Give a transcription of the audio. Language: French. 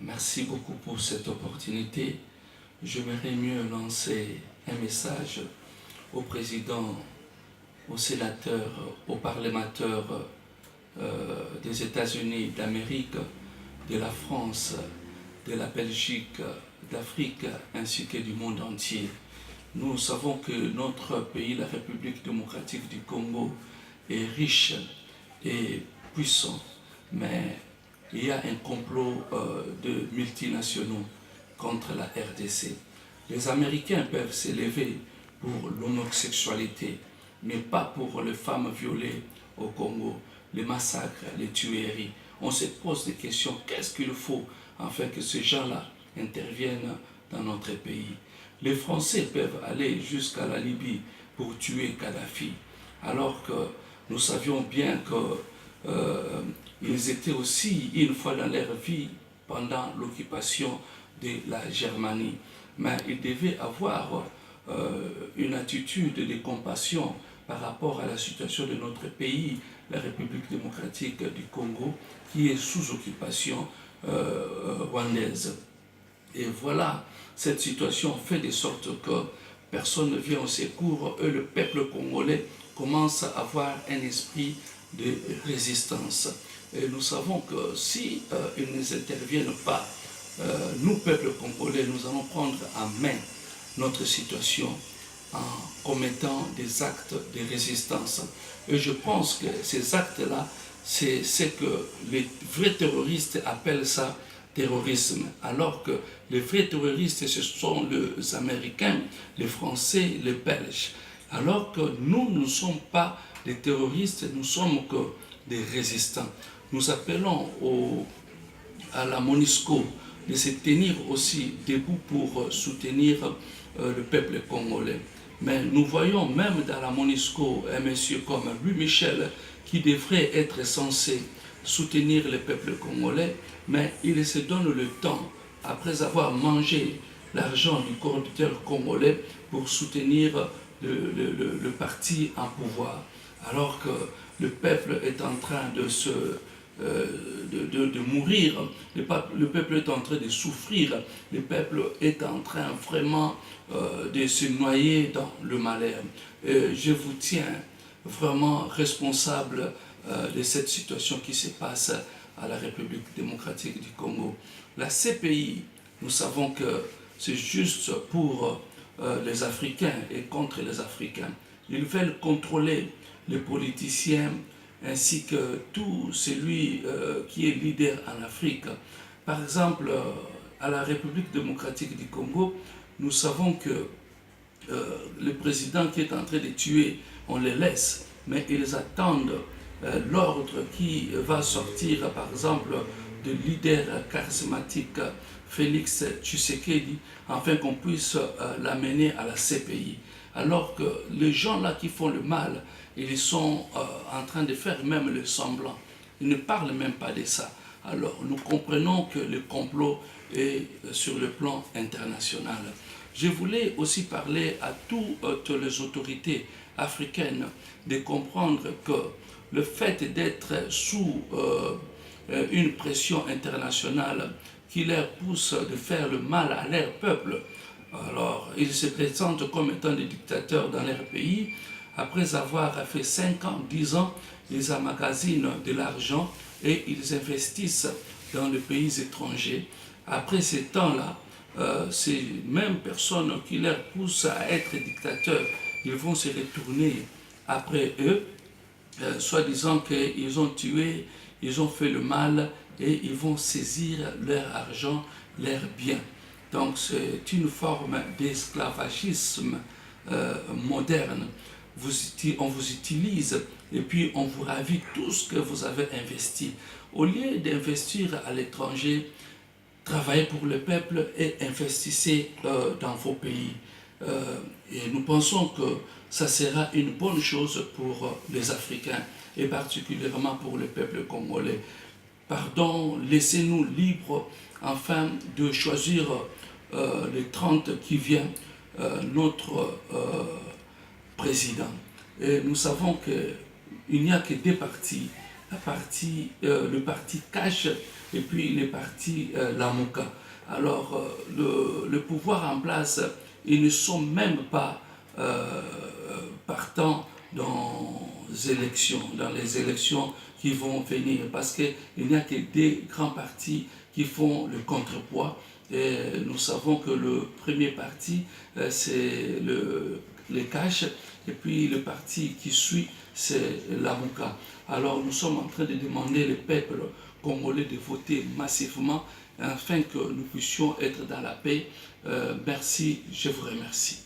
Merci beaucoup pour cette opportunité. J'aimerais mieux lancer un message au président, aux sénateurs, aux parlementaires des États-Unis d'Amérique, de la France, de la Belgique, d'Afrique ainsi que du monde entier. Nous savons que notre pays, la République démocratique du Congo, est riche et puissant, mais il y a un complot de multinationaux contre la RDC. Les Américains peuvent s'élever pour l'homosexualité, mais pas pour les femmes violées au Congo, les massacres, les tueries. On se pose des questions, qu'est-ce qu'il faut afin que ces gens-là interviennent dans notre pays? Les Français peuvent aller jusqu'à la Libye pour tuer Kadhafi, alors que nous savions bien qu'ils étaient aussi une fois dans leur vie pendant l'occupation de la Germanie. Mais ils devaient avoir une attitude de compassion par rapport à la situation de notre pays, la République démocratique du Congo, qui est sous occupation rwandaise. Et voilà, cette situation fait de sorte que personne ne vient au secours et le peuple congolais commence à avoir un esprit de résistance. Et nous savons que si ils ne interviennent pas, nous, peuple congolais, nous allons prendre en main notre situation en commettant des actes de résistance. Et je pense que ces actes-là, c'est ce que les vrais terroristes appellent ça terrorisme, alors que les vrais terroristes, ce sont les Américains, les Français, les Belges. Alors que nous ne sommes pas des terroristes, nous sommes que des résistants. Nous appelons à la MONUSCO de se tenir aussi debout pour soutenir le peuple congolais. Mais nous voyons même dans la MONUSCO un monsieur comme Louis Michel qui devrait être censé soutenir le peuple congolais, mais il se donne le temps, après avoir mangé l'argent du corrupteur congolais, pour soutenir le parti en pouvoir, alors que le peuple est en train de mourir, le peuple est en train de souffrir, le peuple est en train vraiment de se noyer dans le malheur. Je vous tiens vraiment responsable de cette situation qui se passe à la République démocratique du Congo. La CPI, nous savons que c'est juste pour les Africains et contre les Africains. Ils veulent contrôler les politiciens ainsi que tout celui qui est leader en Afrique. Par exemple, à la République démocratique du Congo, nous savons que le président qui est en train de tuer, on les laisse, mais ils attendent l'ordre qui va sortir, par exemple, de leader charismatique Félix Tshisekedi, afin qu'on puisse l'amener à la CPI. Alors que les gens là qui font le mal, ils sont en train de faire même le semblant. Ils ne parlent même pas de ça. Alors nous comprenons que le complot est sur le plan international. Je voulais aussi parler à toutes les autorités africaines de comprendre que le fait d'être sous une pression internationale qui leur pousse de faire le mal à leur peuple, alors ils se présentent comme étant des dictateurs dans leur pays. Après avoir fait 5 ans, 10 ans, ils emmagasinent de l'argent et ils investissent dans les pays étrangers. Après ces temps-là, ces mêmes personnes qui leur poussent à être dictateurs, ils vont se retourner après eux, soi-disant qu'ils ont tué, ils ont fait le mal et ils vont saisir leur argent, leurs biens. Donc c'est une forme d'esclavagisme moderne. On vous utilise et puis on vous ravit tout ce que vous avez investi. Au lieu d'investir à l'étranger, travaillez pour le peuple et investissez dans vos pays. Et nous pensons que ça sera une bonne chose pour les Africains et particulièrement pour le peuple congolais. Pardon, laissez-nous libres afin de choisir les 30 qui vient notre président. Et nous savons qu'il n'y a que deux partis. Le parti cache et puis les partis Lamuka. Alors, le pouvoir en place, ils ne sont même pas partants dans les élections qui vont venir, parce qu'il n'y a que des grands partis qui font le contrepoids. Et nous savons que le premier parti, c'est le Cash, et puis le parti qui suit, c'est Lamuka. Alors nous sommes en train de demander le peuple congolais de voter massivement afin que nous puissions être dans la paix. Merci, je vous remercie.